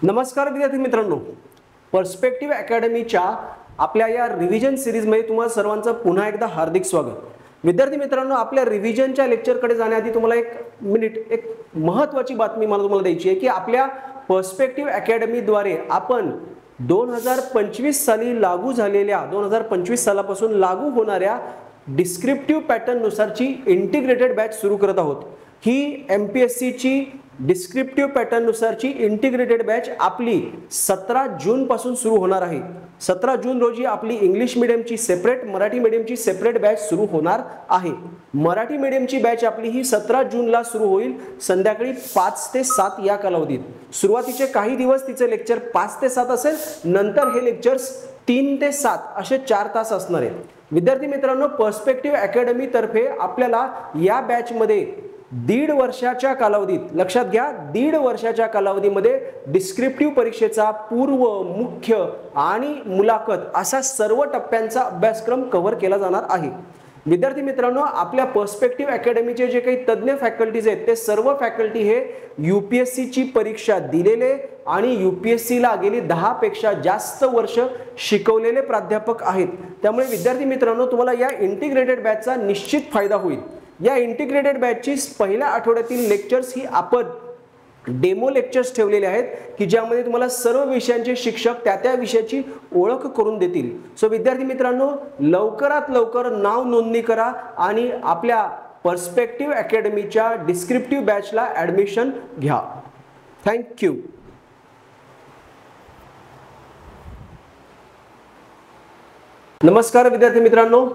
नमस्कार विद्यार्थी मित्रांनो, पर्स्पेक्टिव्ह अकॅडमीच्या आपल्या या रिव्हिजन सीरीजमध्ये तुम्हाला सर्वांचं पुन्हा एकदा हार्दिक स्वागत. विद्यार्थी मित्रांनो, आपल्या रिव्हिजनच्या लेक्चरकडे जाण्याआधी तुम्हाला एक महत्त्वाची बातमी मला तुम्हाला द्यायची आहे की आपल्या पर्स्पेक्टिव्ह अकॅडमीद्वारे आपण 2025 साली लागू झालेल्या 2025 सालापासून लागू होणाऱ्या डिस्क्रिप्टिव्ह पॅटर्न नुसारची इंटिग्रेटेड बॅच सुरू करत आहोत. ही MPSC ची डिस्क्रिप्टिव्ह पॅटर्न नुसारची इंटिग्रेटेड बॅच आपली 17 जून पासून सुरू होणार आहे. 17 जून रोजी आपली इंग्लिश मीडियमची सेपरेट, मराठी मीडियमची सेपरेट बॅच सुरू होणार आहे. मराठी मीडियमची बॅच आपली ही 17 जूनला सुरू होईल संध्याकाळी 5 ते 7 या कालावधीत. सुरुवातीचे काही दिवस तिचे लेक्चर 5 ते 7 असेल, नंतर हे लेक्चर्स 3 ते 7 असे 4 तास असणार आहेत. विद्यार्थी मित्रांनो, पर्स्पेक्टिव्ह अकॅडमी तर्फे आपल्याला या बॅच मध्ये 1.5 वर्षाच्या कालावधीत, लक्षात घ्या 1.5 वर्षाच्या कालावधीमध्ये डिस्क्रिप्टिव्ह परीक्षेचा पूर्व, मुख्य आणि मुलाखत असा सर्व टप्प्यांचा अभ्यासक्रम कव्हर केला जाणार आहे. विद्यार्थी मित्रांनो, आपल्या पर्स्पेक्टिव्ह अकॅडमीचे जे काही तज्ञ फॅकल्टीज आहेत ते सर्व फॅकल्टी हे UPSC ची परीक्षा दिलेले आणि UPSC ला गेली 10 पेक्षा जास्त वर्ष शिकवलेले प्राध्यापक आहेत. त्यामुळे विद्यार्थी मित्रांनो, तुम्हाला या इंटिग्रेटेड बॅचचा निश्चित फायदा होईल. या इंटिग्रेटेड बॅचची पहिल्या आठवड्यातील लेक्चर्स ही आपण डेमो लेक्चर्स ठेवलेले आहेत की ज्यामध्ये तुम्हाला सर्व विषयांचे शिक्षक त्या विषयाची ओळख करून देतील. सो विद्यार्थी मित्रांनो, लवकरात लवकर नाव नोंदणी करा आणि आपल्या पर्स्पेक्टिव्ह अकॅडमीच्या डिस्क्रिप्टिव्ह बॅचला ॲडमिशन घ्या. थँक्यू. नमस्कार विद्यार्थी मित्रांनो,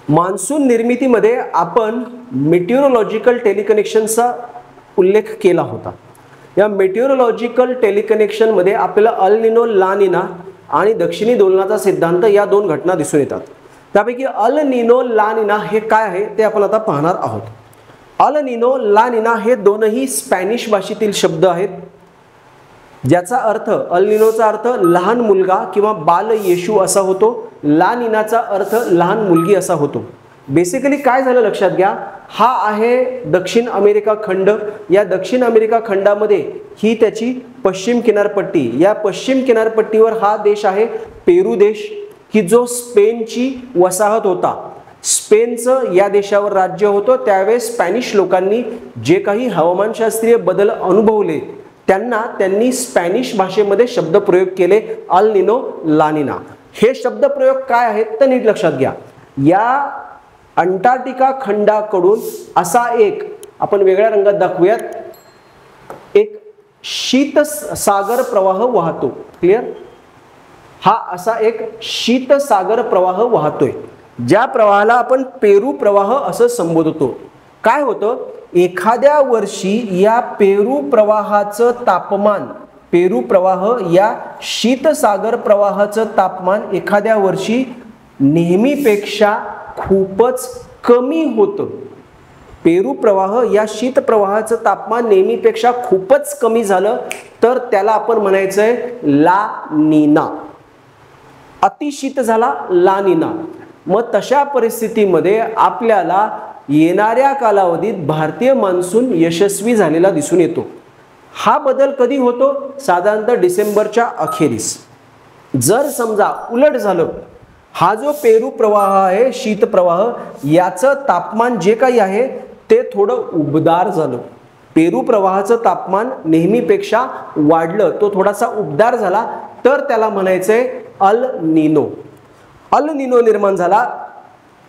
मान्सून निर्मितीमध्ये आपण मेटिओरोलॉजिकल टेलिकनेक्शनचा उल्लेख केला होता. या मेटिओरोलॉजिकल टेलिकनेक्शन मध्ये आपल्याला अल निनो, ला निना आणि दक्षिणी दोलनाचा सिद्धांत या 2 घटना दिसून येतात. त्यापैकी अल निनो, ला निना हे काय आहे ते आपण आता पाहणार आहोत. अल निनो, ला निना हे दोनही स्पॅनिश भाषेतील शब्द आहेत, ज्याचा अर्थ अल निनोचा अर्थ लहान मुलगा किंवा बाल येशू असा होतो, ला निनाचा अर्थ लहान मुलगी असा होतो. बेसिकली काय झालं लक्षात घ्या, हा आहे दक्षिण अमेरिका खंड. या दक्षिण अमेरिका खंडामध्ये ही त्याची पश्चिम किनारपट्टी, या पश्चिम किनारपट्टीवर हा देश आहे पेरू देश, की जो स्पेनची वसाहत होता. स्पेनचं या देशावर राज्य होतं. त्यावेळेस स्पॅनिश लोकांनी जे काही हवामानशास्त्रीय बदल अनुभवले त्यांनी स्पॅनिश भाषेमध्ये शब्दप्रयोग केले अल निनो, ला निना. हे शब्दप्रयोग काय आहेत तर नीट लक्षात घ्या. या अंटार्क्टिका खंडाकडून असा एक, आपण वेगळ्या रंगात दाखवूयात, एक शीत सागर प्रवाह वाहतो. क्लिअर? हा असा एक शीत सागर प्रवाह वाहतोय, ज्या प्रवाहाला आपण पेरू प्रवाह असं संबोधतो. काय होतं, एखाद्या वर्षी या पेरू प्रवाहाचं तापमान, पेरू प्रवाह या शीतसागर प्रवाहाचं तापमान एखाद्या वर्षी नेहमीपेक्षा खूपच कमी होतं. पेरू प्रवाह या शीत प्रवाहाचं तापमान नेहमीपेक्षा खूपच कमी झालं तर त्याला आपण म्हणायचंय ला निना. अतिशीत झाला ला निना. मग तशा परिस्थितीमध्ये आपल्याला येणाऱ्या कालावधीत भारतीय मान्सून यशस्वी झालेला दिसून येतो. हा बदल कधी होतो? साधारणतः डिसेंबरच्या अखेरीस. जर समजा उलट झालं, हा जो पेरू प्रवाह आहे, शीत प्रवाह, याचं तापमान जे काही आहे ते थोडं उबदार झालं. पेरू प्रवाहाचं तापमान नेहमीपेक्षा वाढलं, तो थोडासा उबदार झाला तर त्याला म्हणायचंय अल निनो. अल निनो निर्माण झाला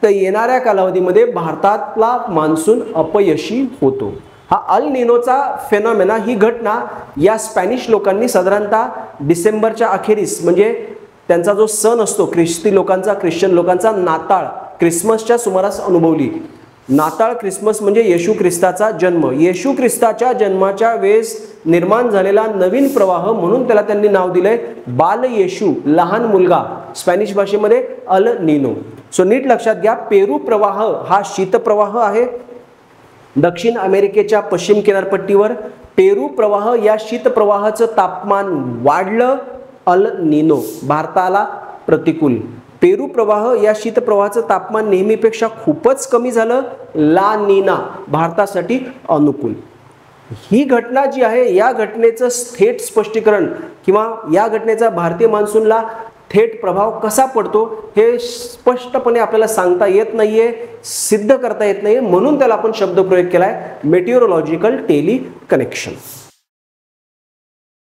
तर येणाऱ्या कालावधीमध्ये भारतातला मान्सून अपयशी होतो. हा अल निनोचा फेनॉमेना, ही घटना या स्पॅनिश लोकांनी साधारणतः डिसेंबरच्या अखेरीस, म्हणजे त्यांचा जो सण असतो ख्रिस्ती लोकांचा, ख्रिश्चन लोकांचा नाताळ, क्रिसमसच्या सुमारास अनुभवली. नाताळ, क्रिसमस म्हणजे येशू ख्रिस्ताचा जन्म. येशू ख्रिस्ताच्या जन्माच्या वेळेस निर्माण झालेला नवीन प्रवाह, म्हणून त्याला त्यांनी नाव दिलंय बाल येशू, लहान मुलगा, स्पॅनिश भाषेमध्ये अल निनो. सो नीट लक्षात घ्या, पेरू प्रवाह हा शीत प्रवाह आहे दक्षिण अमेरिकेच्या पश्चिम किनारपट्टीवर. पेरू प्रवाह या शीत प्रवाहाचं तापमान वाढलं, अल निनो, भारताला प्रतिकूल. पेरू प्रवाह या शीत प्रवाहाचं तापमान नेहमीपेक्षा खूपच कमी झालं, ला निना, भारतासाठी अनुकूल. ही घटना जी आहे या घटनेचं थेट स्पष्टीकरण किंवा या घटनेचा भारतीय मान्सूनला थेट प्रभाव कसा पडतो हे स्पष्टपणे आपल्याला सांगता येत नाहीये, सिद्ध करता येत नाहीये, म्हणून त्याला आपण शब्दप्रयोग केलाय मेटिओरोलॉजिकल टेलिकनेक्शन.